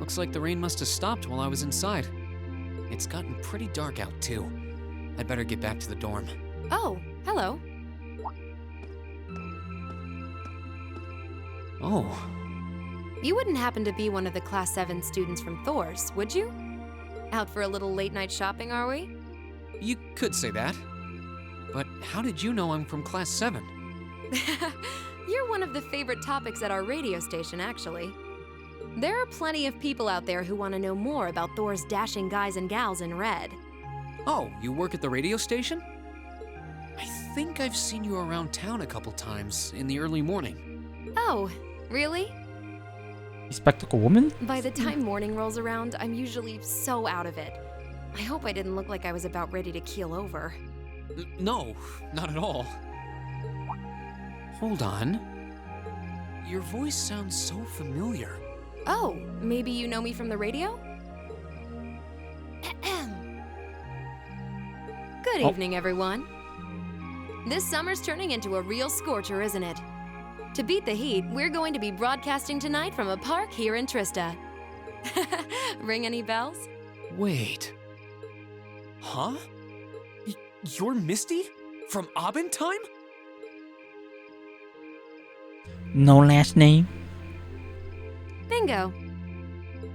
Looks like the rain must have stopped while I was inside. It's gotten pretty dark out too. I'd better get back to the dorm. Oh, hello. Oh, You wouldn't happen to be one of the Class 7 students from Thor's, would you? Out for a little late-night shopping, are we? you could say that. But how did you know I'm from Class 7? You're one of the favorite topics at our radio station, actually. There are plenty of people out there who want to know more about Thor's dashing guys and gals in red. Oh, you work at the radio station? I think I've seen you around town a couple times in the early morning. Oh, really? Spectacle woman? By the time morning rolls around, I'm usually so out of it. I hope I didn't look like I was about ready to keel over. No, not at all. Hold on. Your voice sounds so familiar. Oh, maybe you know me from the radio? Good evening, everyone. This summer's turning into a real scorcher, isn't it? To beat the heat, we're going to be broadcasting tonight from a park here in Trista. Ring any bells? Wait. Huh? You're Misty? From Abendheim? No last name? Bingo.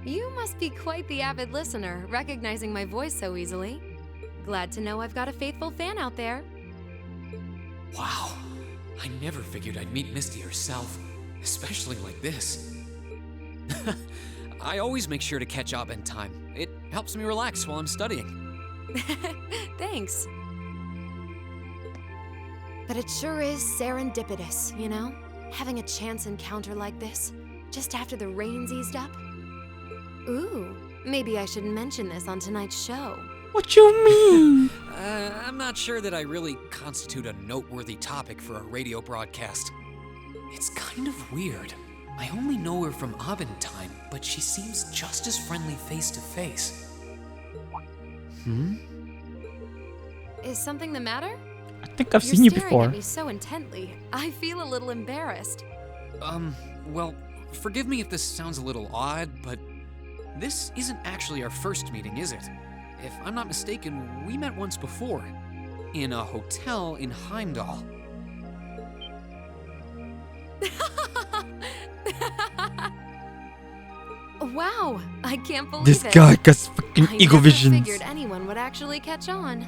You must be quite the avid listener, recognizing my voice so easily. Glad to know I've got a faithful fan out there. Wow. I never figured I'd meet Misty herself, especially like this. I always make sure to catch Abendheim. It helps me relax while I'm studying. Thanks. But it sure is serendipitous, you know? Having a chance encounter like this, just after the rain's eased up. Ooh, maybe I should mention this on tonight's show. What you mean? I'm not sure that I really constitute a noteworthy topic for a radio broadcast. It's kind of weird. I only know her from Abendheim, but she seems just as friendly face to face. Is something the matter? I think I've seen you You're staring before. at me so intently. I feel a little embarrassed. Well, forgive me if this sounds a little odd, but this isn't actually our first meeting, is it? If I'm not mistaken, we met once before, in a hotel in Heimdall. Wow, I can't believe This it. guy got fucking I ego never visions. figured anyone would actually catch on.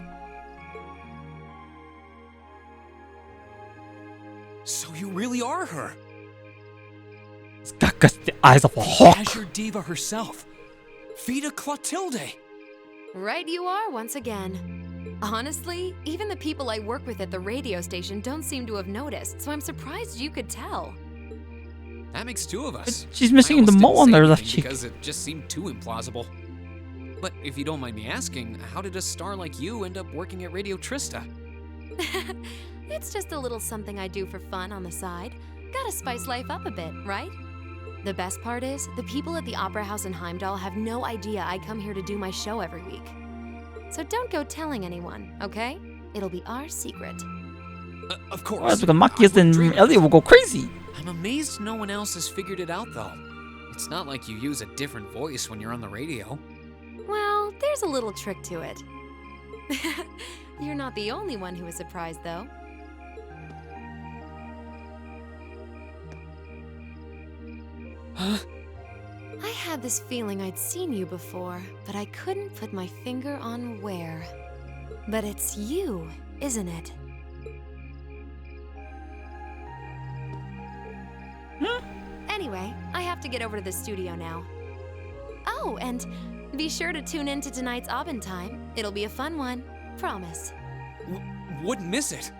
So you really are her. This guy got the eyes of a hawk. Azure Diva herself. Vita Clotilde. Right you are once again. Honestly, even the people I work with at the radio station don't seem to have noticed, so I'm surprised you could tell. That makes two of us. She's missing I the almost mole on didn't say their left anything cheek. because it just seemed too implausible. But if you don't mind me asking, how did a star like you end up working at Radio Trista? It's just a little something I do for fun on the side. Gotta spice life up a bit, right? The best part is, the people at the Opera House in Heimdall have no idea I come here to do my show every week. So don't go telling anyone, okay? It'll be our secret. Of Well, course. because Machias I and wouldn't dream of Elliot will go crazy. I'm amazed no one else has figured it out, though. It's not like you use a different voice when you're on the radio. Well, there's a little trick to it. You're not the only one who is surprised, though. Huh? I had this feeling I'd seen you before, but I couldn't put my finger on where. But it's you, isn't it? Anyway, I have to get over to the studio now. Oh, and be sure to tune in to tonight's Abendheim. It'll be a fun one. Promise. Wouldn't miss it.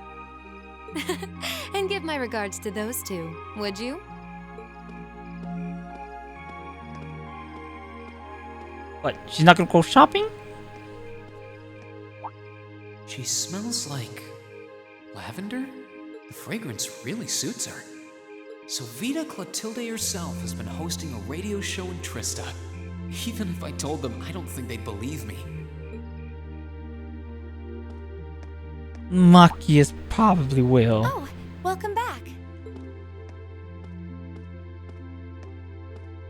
And give my regards to those two, would you? What? She's not gonna go shopping? She smells like lavender? The fragrance really suits her. So Vita Clotilde herself has been hosting a radio show in Trista. Even if I told them, I don't think they'd believe me. Machias probably will. Oh, welcome back.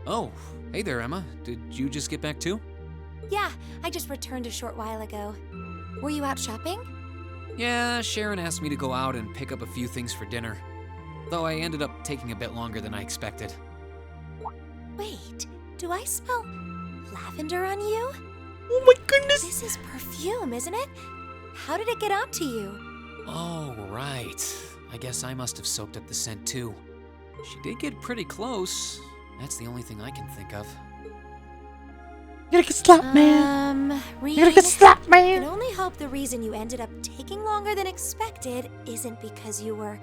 Oh, Hey there, Emma. Did you just get back too? Yeah, I just returned a short while ago. Were you out shopping? Yeah, Sharon asked me to go out and pick up a few things for dinner. Though I ended up taking a bit longer than I expected. Wait, do I smell lavender on you? Oh my goodness! This is perfume, isn't it? How did it get onto you? Oh, right. I guess I must have soaked up the scent too. She did get pretty close. That's the only thing I can think of. You're gonna get slapped, man. Reed, You're gonna get slapped, I man. can only hope the reason you ended up taking longer than expected isn't because you were...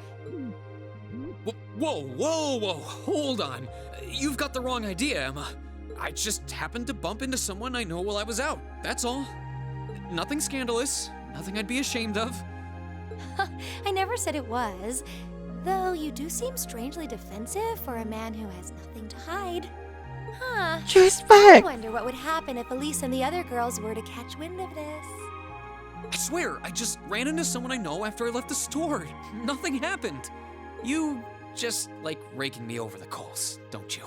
Whoa, hold on. You've got the wrong idea, Emma. I just happened to bump into someone I know while I was out, that's all. Nothing scandalous, nothing I'd be ashamed of. I never said it was. Though you do seem strangely defensive for a man who has nothing to hide. Huh. She's I back. wonder what would happen if Elise and the other girls were to catch wind of this. I swear, I just ran into someone I know after I left the store. Nothing happened. You just like raking me over the coals, don't you?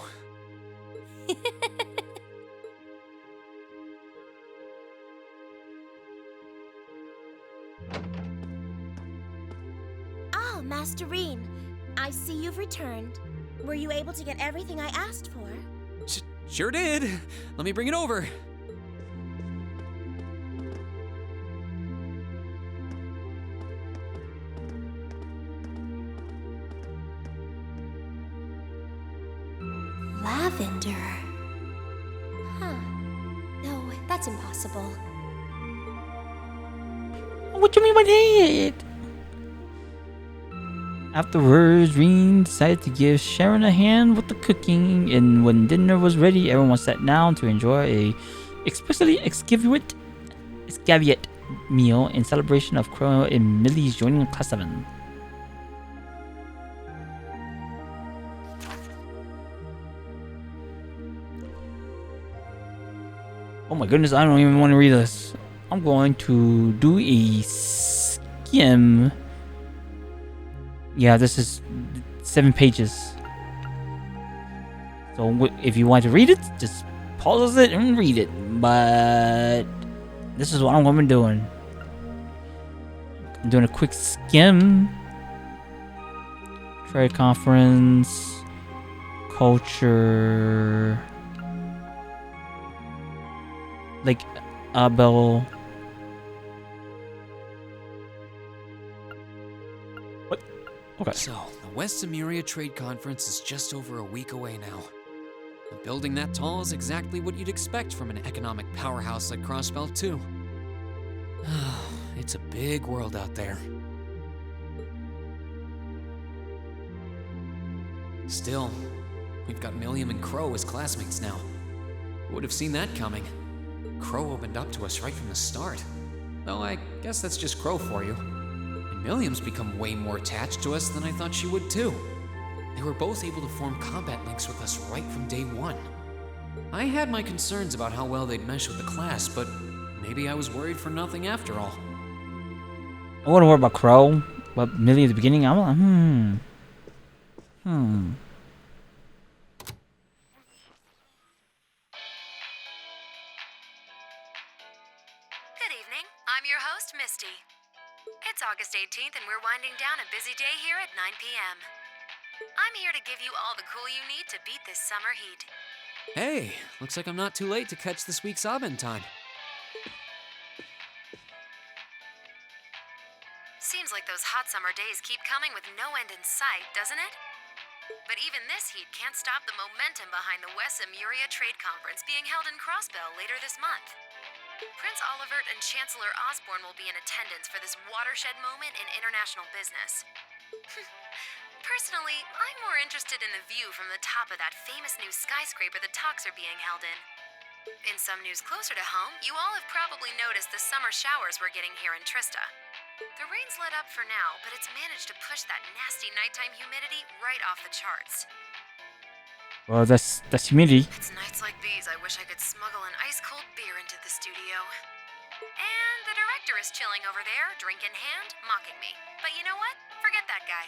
Oh, Masterine, I see you've returned. Were you able to get everything I asked for? Sure did. Let me bring it over. Lavender. Huh. No, that's impossible. What you mean by that? Afterwards, Reen decided to give Sharon a hand with the cooking, and when dinner was ready, everyone sat down to enjoy a especially extravagant meal in celebration of Crow and Millie's joining Class 7. Oh my goodness, I don't even want to read this. I'm going to do a skim. Yeah, this is 7 pages. So if you want to read it, just pause it and read it. But this is what I'm going to be doing. I'm doing a quick skim. Trade conference. Culture. Like Abel. What? Okay. So, the West Emuria Trade Conference is just over a week away now. A building that tall is exactly what you'd expect from an economic powerhouse like Crossbelt, too. It's a big world out there. Still, we've got Milliam and Crow as classmates now. Who would have seen that coming? Crow opened up to us right from the start. Though I guess that's just Crow for you. And Milliam's become way more attached to us than I thought she would too. They were both able to form combat links with us right from day one. I had my concerns about how well they'd mesh with the class, but maybe I was worried for nothing after all. I wouldn't worry about Crow, but Millie at the beginning, I'm like, Good evening. I'm your host, Misty. It's August 18th and we're winding down a busy day here at 9 p.m. I'm here to give you all the cool you need to beat this summer heat. Hey, looks like I'm not too late to catch this week's Abend time. Seems like those hot summer days keep coming with no end in sight, doesn't it? But even this heat can't stop the momentum behind the West Emuria Trade Conference being held in Crossbell later this month. Prince Olivert and Chancellor Osborne will be in attendance for this watershed moment in international business. Personally, I'm more interested in the view from the top of that famous new skyscraper the talks are being held in. In some news closer to home, you all have probably noticed the summer showers we're getting here in Trista. The rain's let up for now, but it's managed to push that nasty nighttime humidity right off the charts. well, that's humidity. It's nights like these I wish I could smuggle an ice-cold beer into the studio. And the director is chilling over there, drink in hand, mocking me. But you know what? Forget that guy.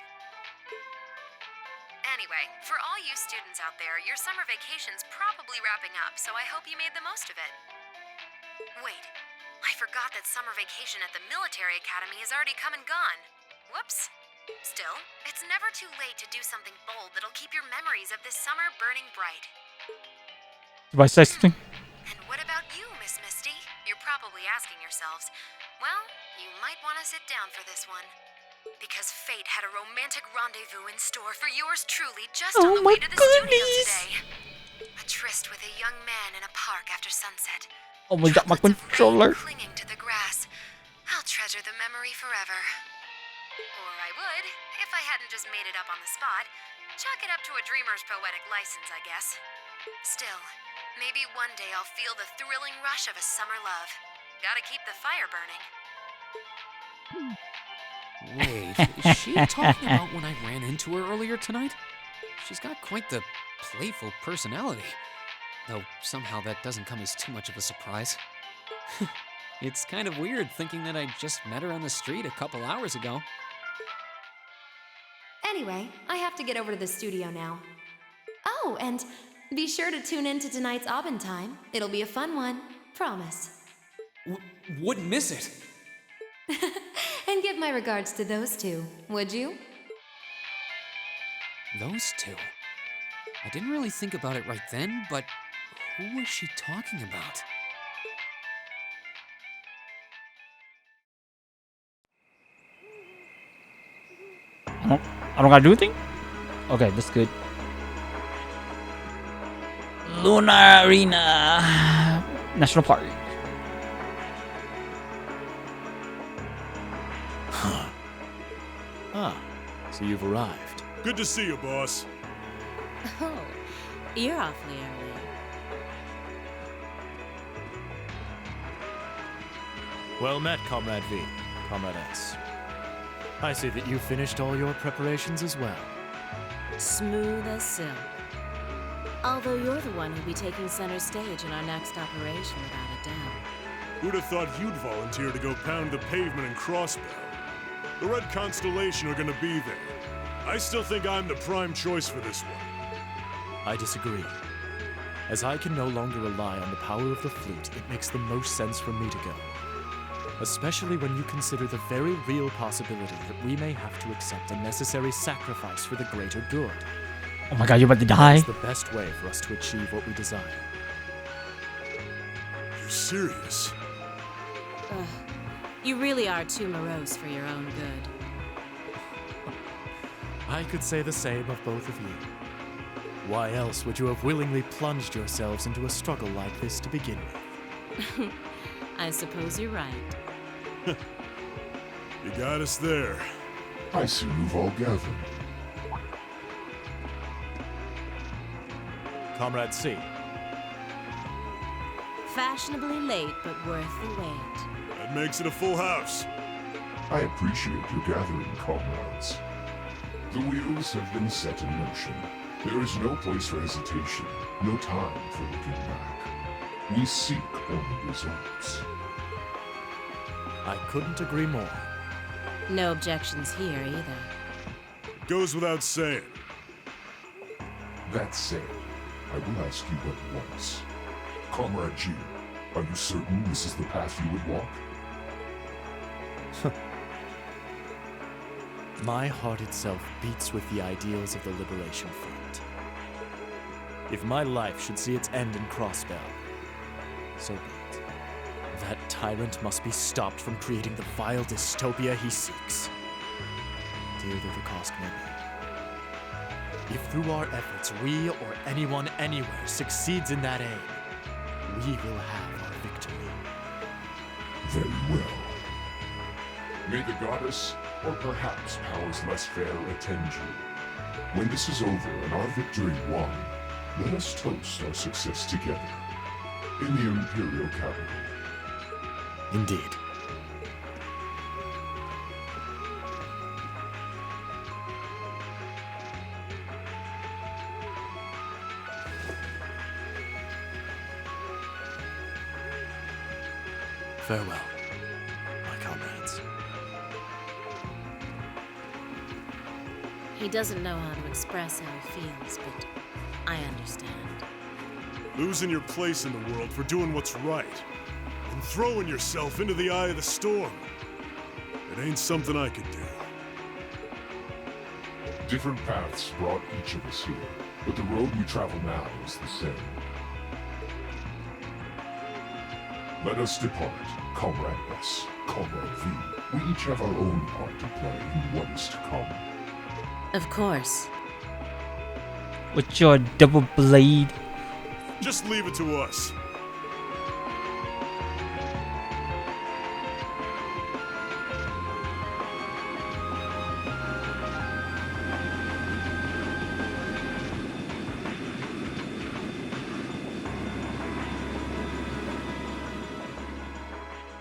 Anyway, for all you students out there, your summer vacation's probably wrapping up, so I hope you made the most of it. Wait, I forgot that summer vacation at the military academy has already come and gone. Whoops. Still, it's never too late to do something bold that'll keep your memories of this summer burning bright. Do I say something? And what about you, Miss Misty? You're probably asking yourselves, well, you might want to sit down for this one. Because fate had a romantic rendezvous in store for yours truly just on the way to the studio today. A tryst with a young man in a park after sunset. Oh my god, my controller. Clinging to the grass. I'll treasure the memory forever. Or I would, if I hadn't just made it up on the spot. Chalk it up to a dreamer's poetic license, I guess. Still, maybe one day I'll feel the thrilling rush of a summer love. Gotta keep the fire burning. Wait, is she talking about when I ran into her earlier tonight? She's got quite the playful personality. Though somehow that doesn't come as too much of a surprise. It's kind of weird thinking that I just met her on the street a couple hours ago. Anyway, I have to get over to the studio now. Oh, and be sure to tune in to tonight's Aubin Time. It'll be a fun one, promise. Wouldn't miss it. And give my regards to those two, would you? Those two? I didn't really think about it right then, but who was she talking about? I don't gotta do anything? Okay, that's good. Luna Arena National Park. So you've arrived. Good to see you, boss. Oh, you're awfully early. Well met, Comrade V, Comrade S. I see that you finished all your preparations as well. Smooth as silk. Although you're the one who'll be taking center stage in our next operation without a doubt. Who'd have thought you'd volunteer to go pound the pavement in Crossbow? The Red Constellation are gonna be there. I still think I'm the prime choice for this one. I disagree. As I can no longer rely on the power of the fleet, it makes the most sense for me to go. Especially when you consider the very real possibility that we may have to accept a necessary sacrifice for the greater good. Oh my god, you're about to die? It's the best way for us to achieve what we desire. You're serious? Ugh. You really are too morose for your own good. I could say the same of both of you. Why else would you have willingly plunged yourselves into a struggle like this to begin with? I suppose you're right. You got us there. I see you've all gathered. Comrade C, Fashionably late, but worth the wait. That makes it a full house. I appreciate your gathering, comrades. The wheels have been set in motion. There is no place for hesitation, no time for looking back. We seek only results. I couldn't agree more. No objections here either. It goes without saying. That said, I will ask you at once. Comrade G, are you certain this is the path you would walk? My heart itself beats with the ideals of the Liberation Front. If my life should see its end in Crossbell, so be it. That tyrant must be stopped from creating the vile dystopia he seeks, dear though the cost may be. If through our efforts we or anyone anywhere succeeds in that aim, we will have our victory. Very well. May the goddess, or perhaps powers less fair, attend you. When this is over and our victory won, let us toast our success together in the Imperial capital. Indeed. Farewell, my comrades. He doesn't know how to express how he feels, but I understand. Losing your place in the world for doing what's right, and throwing yourself into the eye of the storm. It ain't something I could do. Different paths brought each of us here, but the road we travel now is the same. Let us depart, Comrade S, Comrade V. We each have our own part to play in what is to come. Of course. With your double blade. Just leave it to us.